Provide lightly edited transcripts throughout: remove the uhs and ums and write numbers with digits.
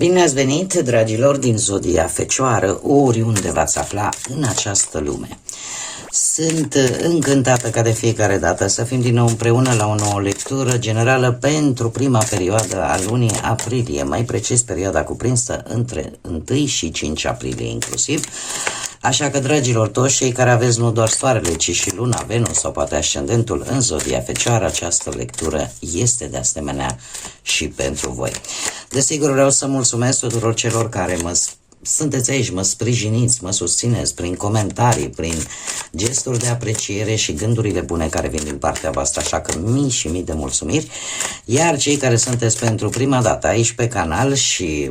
Bine ați venit, dragilor din Zodia Fecioară, oriunde v-ați afla în această lume. Sunt încântată ca de fiecare dată să fim din nou împreună la o nouă lectură generală pentru prima perioadă a lunii aprilie, mai precis perioada cuprinsă între 1 și 5 aprilie inclusiv. Așa că, dragilor, toți cei care aveți nu doar soarele, ci și luna, Venus sau poate ascendentul în Zodia Fecioară, această lectură este de asemenea și pentru voi. Desigur, vreau să mulțumesc tuturor celor care sunteți aici, mă sprijiniți, mă susțineți prin comentarii, prin gesturi de apreciere și gândurile bune care vin din partea voastră, așa că mii și mii de mulțumiri. Iar cei care sunteți pentru prima dată aici pe canal și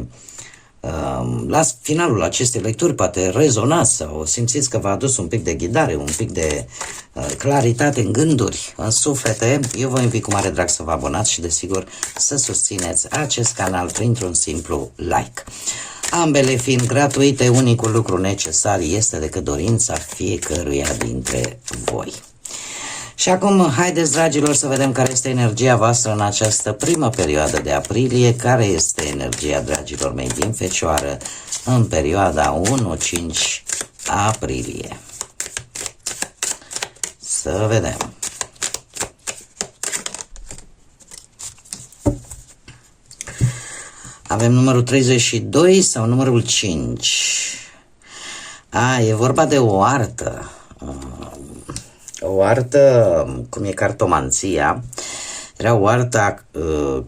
la finalul acestei lecturi poate rezonați sau simțiți că v-a adus un pic de ghidare, un pic de claritate în gânduri, în suflete, eu vă invit cu mare drag să vă abonați și desigur să susțineți acest canal printr-un simplu like. Ambele fiind gratuite, unicul lucru necesar este decât dorința fiecăruia dintre voi. Și acum, haideți, dragilor, să vedem care este energia voastră în această primă perioadă de aprilie, care este energia, dragilor mei, din Fecioară în perioada 1-5 aprilie. Să vedem. Avem numărul 32 sau numărul 5? E vorba de o artă. O artă, cum e cartomanția, era o artă a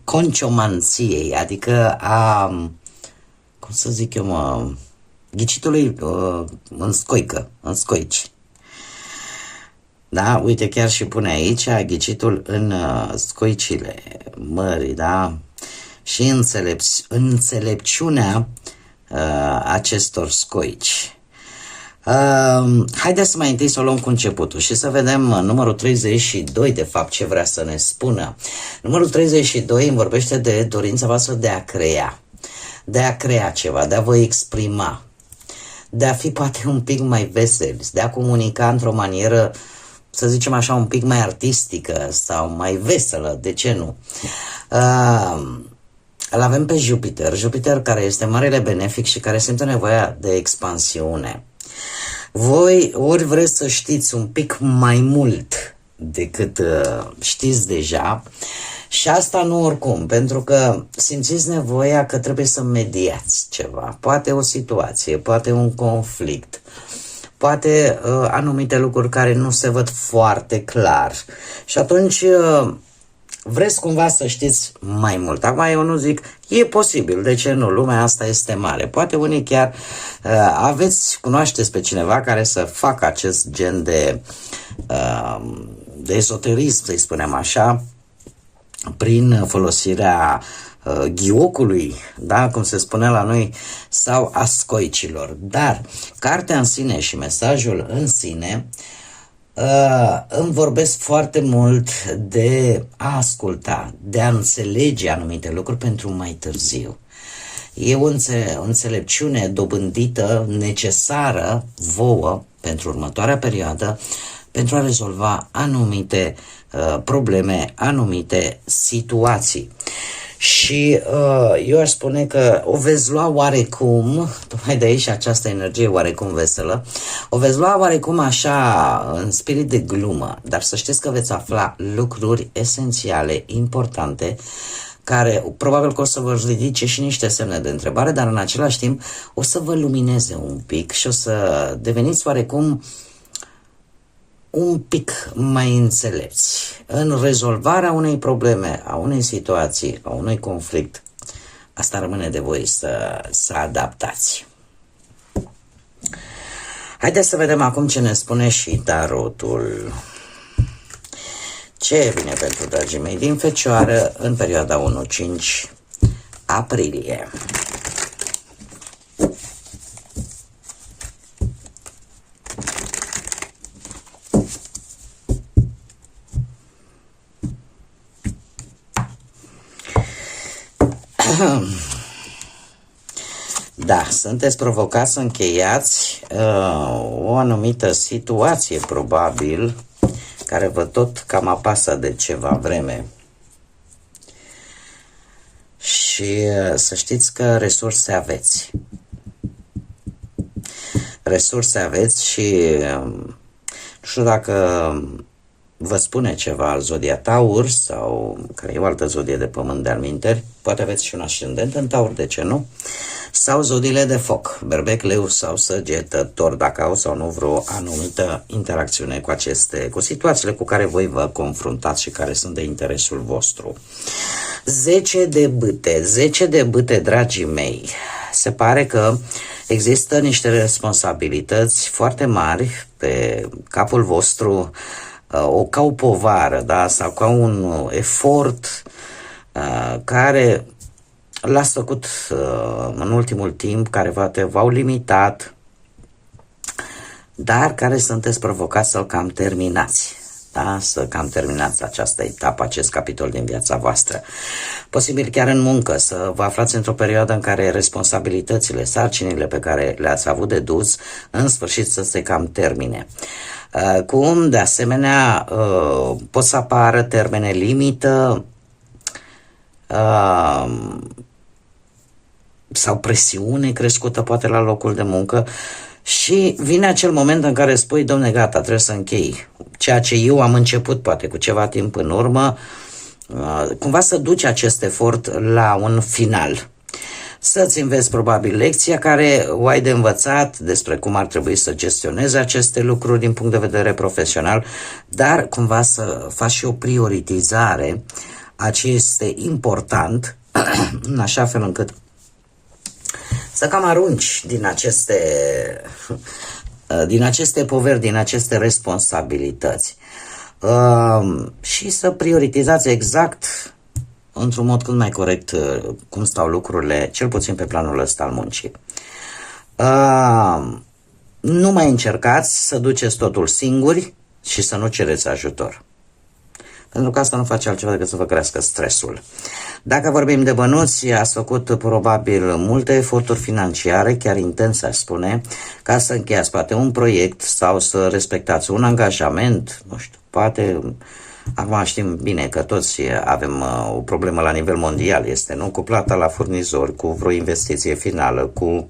conciomanției, adică a, cum să zic eu, ghicitului în scoică, în scoici. Da, uite, chiar și pune aici ghicitul în scoicile mării, da? Și înțelepciunea acestor scoici. Haideți să mai întâi să o luăm cu începutul și să vedem numărul 32 de fapt ce vrea să ne spună. Numărul 32 îmi vorbește de dorința voastră de a crea ceva, de a vă exprima, de a fi poate un pic mai veseli, de a comunica într-o manieră, să zicem așa, un pic mai artistică sau mai veselă, de ce nu? Îl avem pe Jupiter care este marele benefic și care simte nevoia de expansiune. Voi ori vreți să știți un pic mai mult decât știți deja și asta nu oricum, pentru că simțiți nevoia că trebuie să mediați ceva, poate o situație, poate un conflict, poate anumite lucruri care nu se văd foarte clar și atunci vreți cumva să știți mai mult. Acum eu nu zic, e posibil, de ce nu? Lumea asta este mare. Poate unii chiar cunoașteți pe cineva care să facă acest gen de esoterism, să-i spunem așa, prin folosirea ghiocului, da, cum se spune la noi, sau a scoicilor. Dar cartea în sine și mesajul în sine îmi vorbesc foarte mult de a asculta, de a înțelege anumite lucruri pentru mai târziu. E o înțelepciune dobândită, necesară vouă pentru următoarea perioadă, pentru a rezolva anumite probleme, anumite situații. Și eu aș spune că o veți lua oarecum, tocmai de aici această energie oarecum veselă, o veți lua oarecum așa în spirit de glumă, dar să știți că veți afla lucruri esențiale, importante, care probabil că o să vă ridice și niște semne de întrebare, dar în același timp o să vă lumineze un pic și o să deveniți oarecum un pic mai înțelepți în rezolvarea unei probleme, a unei situații, a unui conflict. Asta rămâne de voi să adaptați. Haideți să vedem acum ce ne spune și tarotul. Ce vine pentru dragii mei din Fecioară în perioada 1-5 aprilie? Da, sunteți provocați să încheiați o anumită situație, probabil, care vă tot cam apasă de ceva vreme. Și și să știți că resurse aveți. Resurse aveți și nu știu dacă vă spune ceva al zodia Taur sau care e o altă zodie de pământ de-al minteri, poate aveți și un ascendent în Taur, de ce nu? Sau zodiile de foc, berbec, leu sau săgetător, dacă au sau nu vreo anumită interacțiune cu situațiile cu care voi vă confruntați și care sunt de interesul vostru. 10 de bâte, 10 de bâte, dragii mei, se pare că există niște responsabilități foarte mari pe capul vostru, ca o povară, da? Sau ca un efort care l-ați făcut în ultimul timp, care v-au limitat, dar care sunteți provocați să-l cam terminați. Da? Să cam terminați această etapă, acest capitol din viața voastră. Posibil chiar în muncă, să vă aflați într-o perioadă în care responsabilitățile, sarcinile pe care le-ați avut de dus, în sfârșit să se cam termine. Cum, de asemenea, pot să apară termene limită sau presiune crescută poate la locul de muncă și vine acel moment în care spui, domne, gata, trebuie să închei ceea ce eu am început poate cu ceva timp în urmă, cumva să duci acest efort la un final. Să-ți înveți probabil lecția care o ai de învățat despre cum ar trebui să gestionezi aceste lucruri din punct de vedere profesional, dar cumva să faci și o prioritizare a ce este important, în așa fel încât să cam arunci din aceste poveri, din aceste responsabilități și să prioritizați exact într-un mod cât mai corect cum stau lucrurile, cel puțin pe planul ăsta al muncii. Nu mai încercați să duceți totul singuri și să nu cereți ajutor. Pentru că asta nu face altceva decât să vă crească stresul. Dacă vorbim de bănuți, ați făcut probabil multe eforturi financiare, chiar intense aș spune, ca să încheiați poate un proiect sau să respectați un angajament, nu știu, poate. Acum știm bine că toți avem o problemă la nivel mondial, este, nu? Cu plata la furnizori, cu vreo investiție finală, cu,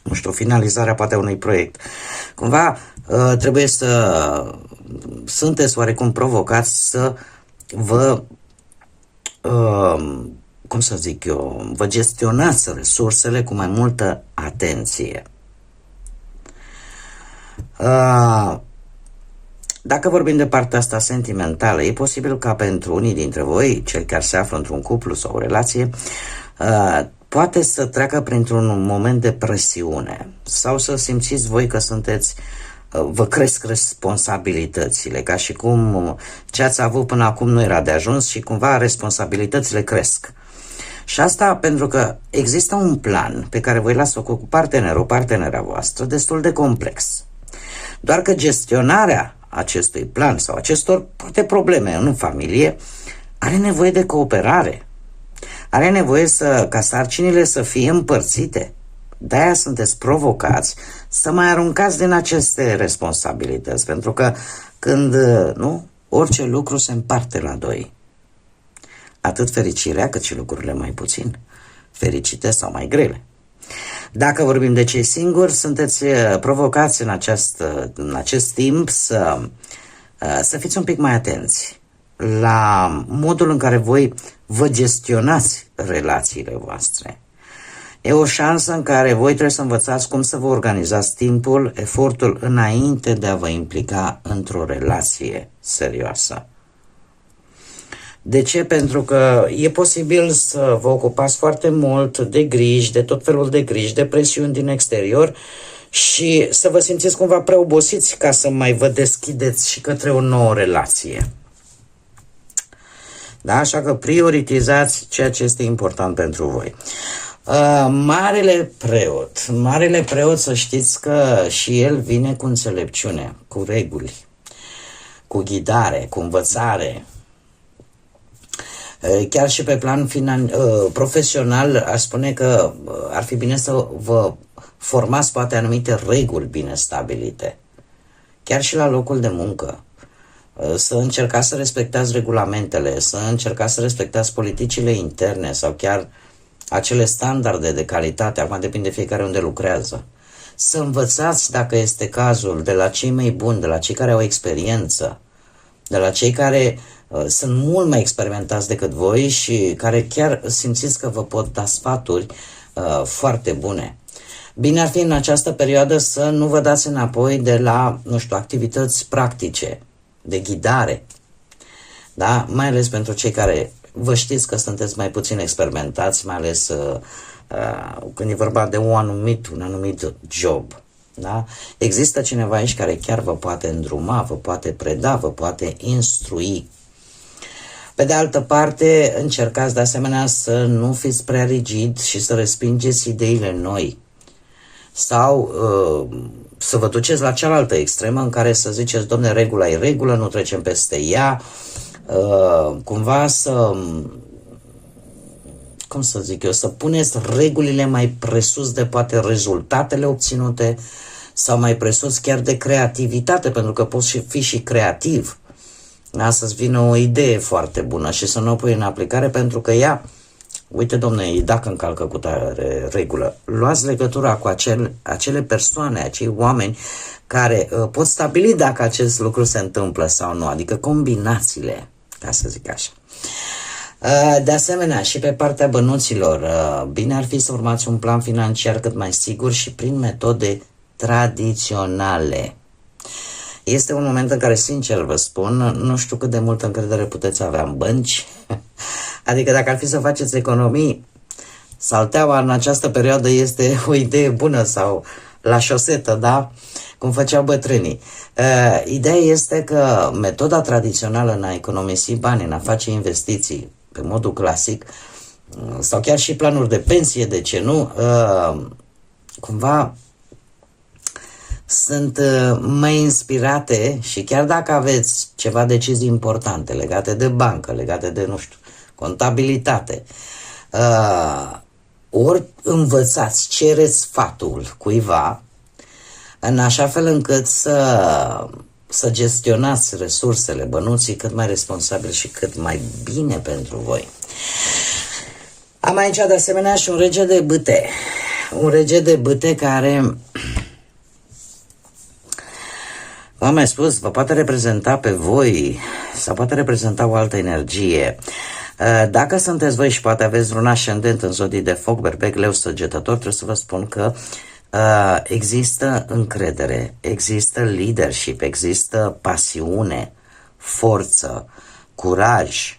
nu știu, finalizarea poate unui proiect. Cumva trebuie să sunteți oarecum provocați să vă, cum să zic eu, vă gestionați resursele cu mai multă atenție. Dacă vorbim de partea asta sentimentală, e posibil ca pentru unii dintre voi, cei care se află într-un cuplu sau o relație, poate să treacă printr-un moment de presiune sau să simțiți voi că vă cresc responsabilitățile, ca și cum ce ați avut până acum nu era de ajuns și cumva responsabilitățile cresc. Și asta pentru că există un plan pe care voi l-ați făcut cu partenera voastră destul de complex. Doar că gestionarea acestui plan sau acestor poate probleme în familie are nevoie de cooperare. Are nevoie ca sarcinile să fie împărțite. De-aia sunteți provocați să mai aruncați din aceste responsabilități, pentru că când, nu, orice lucru se împarte la doi. Atât fericirea cât și lucrurile mai puțin fericite sau mai grele. Dacă vorbim de cei singuri, sunteți provocați în acest timp să fiți un pic mai atenți la modul în care voi vă gestionați relațiile voastre. E o șansă în care voi trebuie să învățați cum să vă organizați timpul, efortul înainte de a vă implica într-o relație serioasă. De ce? Pentru că e posibil să vă ocupați foarte mult de griji, de tot felul de griji, de presiuni din exterior și să vă simțiți cumva prea obosiți ca să mai vă deschideți și către o nouă relație. Da? Așa că prioritizați ceea ce este important pentru voi. Marele preot, să știți că și el vine cu înțelepciune, cu reguli, cu ghidare, cu învățare. Chiar și pe plan profesional aș spune că ar fi bine să vă formați poate anumite reguli bine stabilite. Chiar și la locul de muncă. să încercați să respectați regulamentele, să încercați să respectați politicile interne sau chiar acele standarde de calitate, acum depinde fiecare unde lucrează. Să învățați, dacă este cazul, de la cei mai buni, de la cei care au experiență, de la cei care sunt mult mai experimentați decât voi și care chiar simțiți că vă pot da sfaturi foarte bune. Bine ar fi în această perioadă să nu vă dați înapoi de la, nu știu, activități practice, de ghidare, da? Mai ales pentru cei care vă știți că sunteți mai puțin experimentați, mai ales când e vorba de un anumit job. Da? Există cineva aici care chiar vă poate îndruma, vă poate preda, vă poate instrui. Pe de altă parte, încercați de asemenea să nu fiți prea rigid și să respingeți ideile noi. Sau să vă duceți la cealaltă extremă în care să ziceți, domne, regula e regulă, nu trecem peste ea, cumva să, cum să zic eu, să puneți regulile mai presus de poate rezultatele obținute sau mai presus chiar de creativitate, pentru că poți fi și creativ. Da? Să-ți vină o idee foarte bună și să nu o pui în aplicare pentru că ea, uite domne, dacă încalcă cu tare regulă, luați legătura cu acele persoane, acei oameni care pot stabili dacă acest lucru se întâmplă sau nu, adică combinațiile, ca să zic așa. De asemenea, și pe partea bănuților, bine ar fi să urmați un plan financiar cât mai sigur și prin metode tradiționale. Este un moment în care, sincer vă spun, nu știu cât de multă încredere puteți avea în bănci. Adică dacă ar fi să faceți economii, salteaua în această perioadă este o idee bună sau la șosetă, da? Cum făceau bătrânii. Ideea este că metoda tradițională în a economisi bani, în a face investiții pe modul clasic, sau chiar și planuri de pensie, de ce nu, cumva sunt mai inspirate și chiar dacă aveți ceva decizii importante legate de bancă, legate de, nu știu, contabilitate, ori învățați, cereți sfatul cuiva în așa fel încât să gestionați resursele, bănuții cât mai responsabil și cât mai bine pentru voi. Am aici de asemenea și un rege de bâte. Un rege de bâte care, v-am mai spus, vă poate reprezenta pe voi sau poate reprezenta o altă energie. Dacă sunteți voi și poate aveți un ascendent în zodii de foc, berbec, leu, săgetător, trebuie să vă spun că există încredere, există leadership, există pasiune, forță, curaj.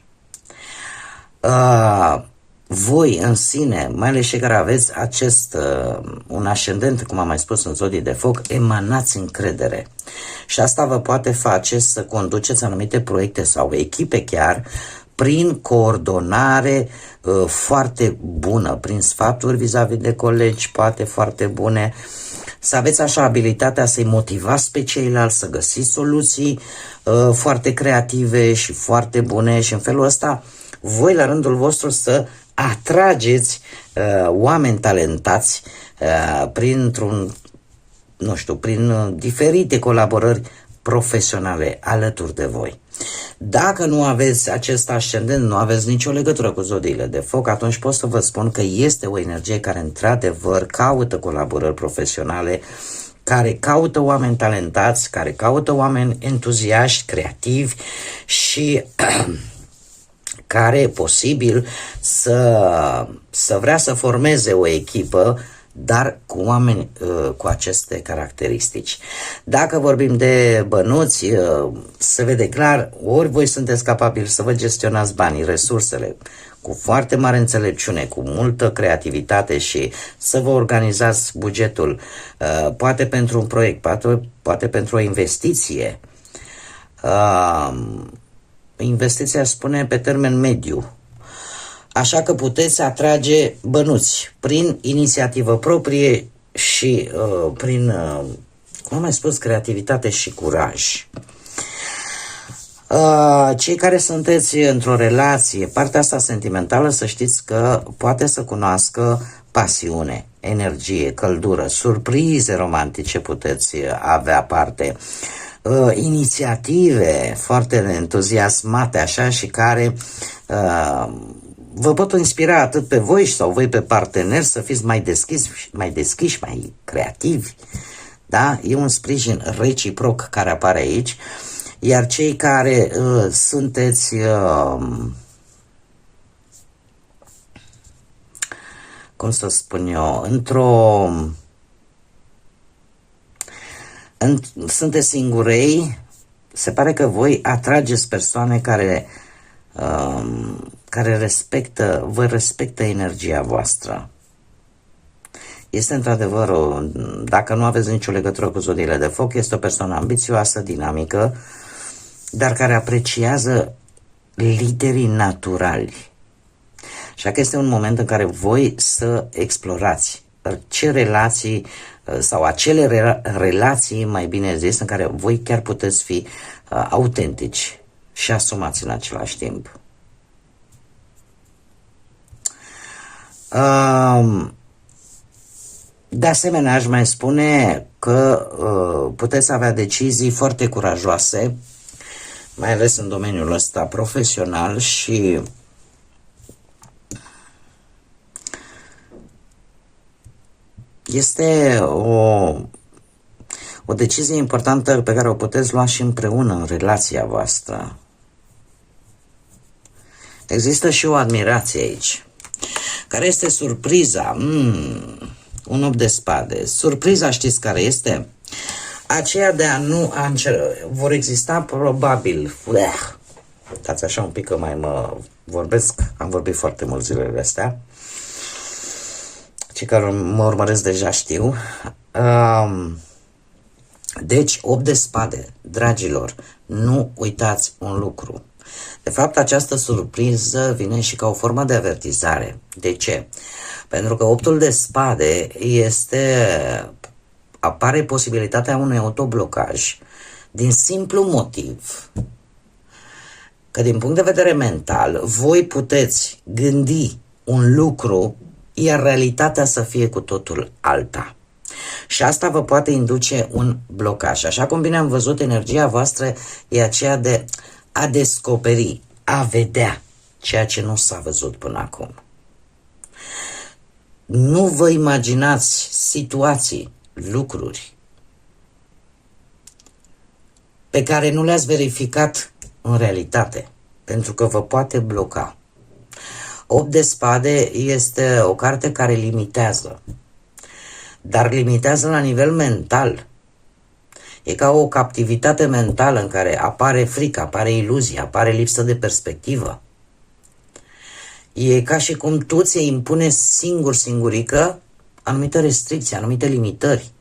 Voi în sine, mai ales cei care aveți un ascendent, cum am mai spus, în zodii de foc, emanați încredere. Și asta vă poate face să conduceți anumite proiecte sau echipe chiar prin coordonare foarte bună, prin sfaturi vis-a-vis de colegi, poate foarte bune, să aveți așa abilitatea să-i motivați pe ceilalți, să găsiți soluții foarte creative și foarte bune și în felul ăsta voi la rândul vostru să atrageți oameni talentați prin diferite colaborări profesionale alături de voi. Dacă nu aveți acest ascendent, nu aveți nicio legătură cu zodiile de foc, atunci pot să vă spun că este o energie care într-adevăr caută colaborări profesionale, care caută oameni talentați, care caută oameni entuziaști, creativi și care e posibil să vrea să formeze o echipă, dar cu oameni cu aceste caracteristici. Dacă vorbim de bănuți, se vede clar, ori voi sunteți capabili să vă gestionați banii, resursele, cu foarte mare înțelepciune, cu multă creativitate și să vă organizați bugetul, poate pentru un proiect, poate pentru o investiție. Investiția spune pe termen mediu. Așa că puteți atrage bănuți prin inițiativă proprie și prin, cum am mai spus, creativitate și curaj. Cei care sunteți într-o relație, partea asta sentimentală, să știți că poate să cunoască pasiune, energie, căldură, surprize romantice puteți avea parte. inițiative foarte entuziasmate așa și care vă pot inspira atât pe voi sau voi pe parteneri să fiți mai deschiși, mai creativi. Da? E un sprijin reciproc care apare aici, iar cei care sunteți cum să spun eu, sunteți singurei, se pare că voi atrageți persoane care vă respectă energia voastră. Este într-adevăr, dacă nu aveți nicio legătură cu zodiile de foc, este o persoană ambițioasă, dinamică, dar care apreciază liderii naturali. Așa că este un moment în care voi să explorați ce relații sau acele relații, mai bine zis, în care voi chiar puteți fi autentici și asumați în același timp. De asemenea, aș mai spune că puteți avea decizii foarte curajoase, mai ales în domeniul ăsta profesional, și este o decizie importantă pe care o puteți lua și împreună în relația voastră. Există și o admirație aici. Care este surpriza? Un 8 de spade. Surpriza știți care este? Aceea de a nu vor exista probabil, dați așa un pic că mai mă vorbesc, am vorbit foarte mult zilele astea, cei care mă urmăresc deja știu. Deci 8 de spade, dragilor, nu uitați un lucru. De fapt, această surpriză vine și ca o formă de avertizare. De ce? Pentru că 8-ul de spade apare posibilitatea unui autoblocaj din simplu motiv că din punct de vedere mental voi puteți gândi un lucru, iar realitatea să fie cu totul alta. Și asta vă poate induce un blocaj. Așa cum bine am văzut, energia voastră e aceea de a descoperi, a vedea ceea ce nu s-a văzut până acum. Nu vă imaginați situații, lucruri pe care nu le-ați verificat în realitate, pentru că vă poate bloca. 8 de spade este o carte care limitează, dar limitează la nivel mental. E ca o captivitate mentală în care apare frică, apare iluzie, apare lipsă de perspectivă. E ca și cum tu ți impune singurică anumite restricții, anumite limitări.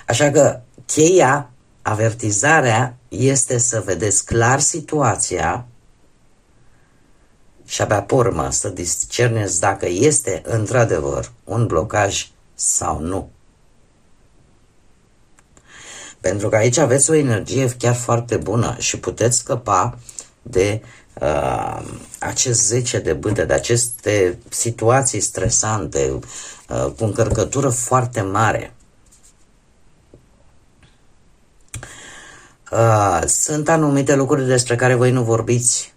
Așa că cheia, avertizarea, este să vedeți clar situația și abia pe urmă să discerneți dacă este într-adevăr un blocaj sau nu. Pentru că aici aveți o energie chiar foarte bună și puteți scăpa de acest 10 de bâte, de aceste situații stresante, cu încărcătură foarte mare. Sunt anumite lucruri despre care voi nu vorbiți.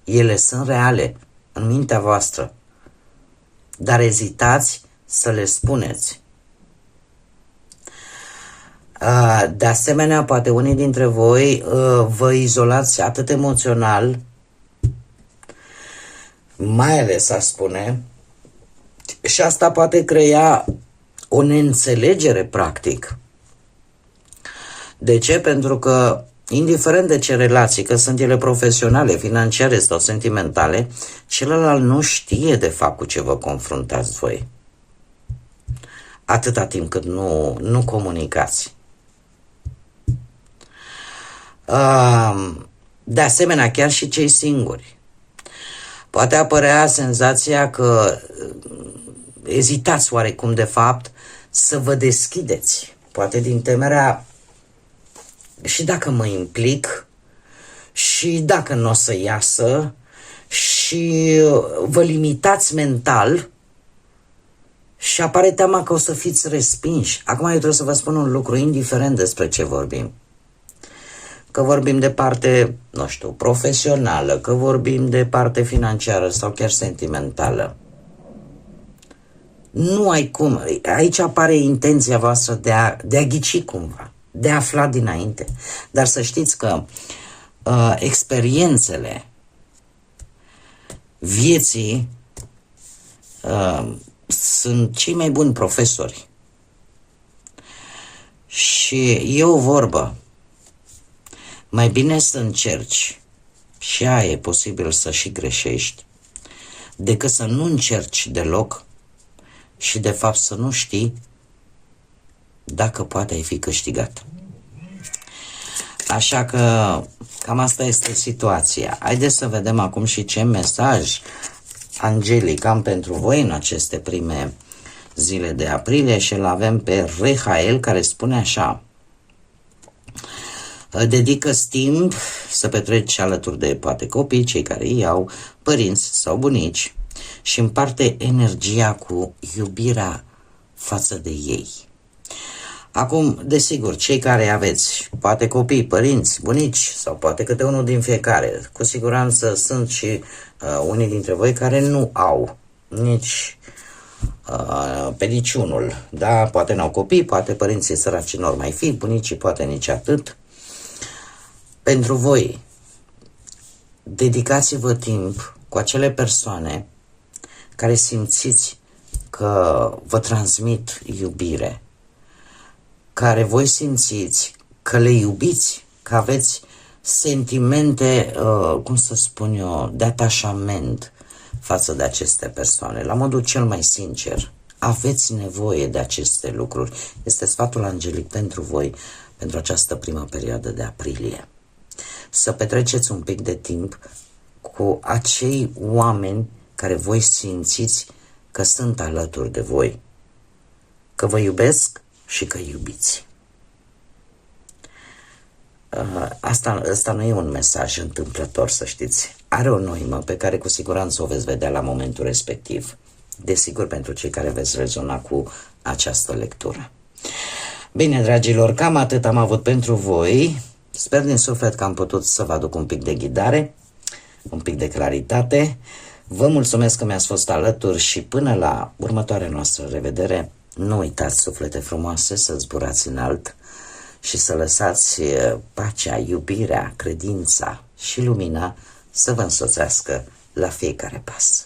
Ele sunt reale în mintea voastră, dar ezitați să le spuneți. De asemenea, poate unii dintre voi vă izolați atât emoțional, mai ales, aș spune, și asta poate crea o neînțelegere, practic. De ce? Pentru că, indiferent de ce relații, că sunt ele profesionale, financiare sau sentimentale, celălalt nu știe de fapt cu ce vă confruntați voi. Atâta timp cât nu comunicați. De asemenea, chiar și cei singuri. Poate apărea senzația că ezitați oarecum de fapt să vă deschideți. Poate din temerea, și dacă mă implic, și dacă nu o să iasă, și vă limitați mental și apare teama că o să fiți respinși. Acum eu trebuie să vă spun un lucru, indiferent despre ce vorbim. Că vorbim de parte, nu știu, profesională, că vorbim de parte financiară sau chiar sentimentală. Nu ai cum. Aici apare intenția voastră de a ghici cumva, de a afla dinainte. Dar să știți că experiențele vieții sunt cei mai buni profesori. Și e o vorbă. Mai bine să încerci, și aia e posibil să și greșești, decât să nu încerci deloc și de fapt să nu știi dacă poate ai fi câștigat. Așa că cam asta este situația. Haideți să vedem acum și ce mesaj angelic am pentru voi în aceste prime zile de aprilie și îl avem pe Rehael, care spune așa: dedică-ți timp să petreci alături de poate copii, cei care îi au, părinți sau bunici, și împarte energia cu iubirea față de ei. Acum, desigur, cei care aveți poate copii, părinți, bunici sau poate câte unul din fiecare, cu siguranță sunt și unii dintre voi care nu au nici pe niciunul, da? Poate n-au copii, poate părinții săraci n-or mai fi, bunicii poate nici atât. Pentru voi, dedicați-vă timp cu acele persoane care simțiți că vă transmit iubire, care voi simțiți că le iubiți, că aveți sentimente, cum să spun eu, de atașament față de aceste persoane, la modul cel mai sincer. Aveți nevoie de aceste lucruri. Este sfatul angelic pentru voi, pentru această primă perioadă de aprilie. Să petreceți un pic de timp cu acei oameni care voi simțiți că sunt alături de voi, că vă iubesc și că iubiți. Asta nu e un mesaj întâmplător, să știți. Are o noimă pe care cu siguranță o veți vedea la momentul respectiv. Desigur, pentru cei care veți rezona cu această lectură. Bine, dragilor, cam atât am avut pentru voi. Sper din suflet că am putut să vă aduc un pic de ghidare, un pic de claritate. Vă mulțumesc că mi-ați fost alături și până la următoarea noastră revedere, nu uitați, suflete frumoase, să zburați înalt și să lăsați pacea, iubirea, credința și lumina să vă însoțească la fiecare pas.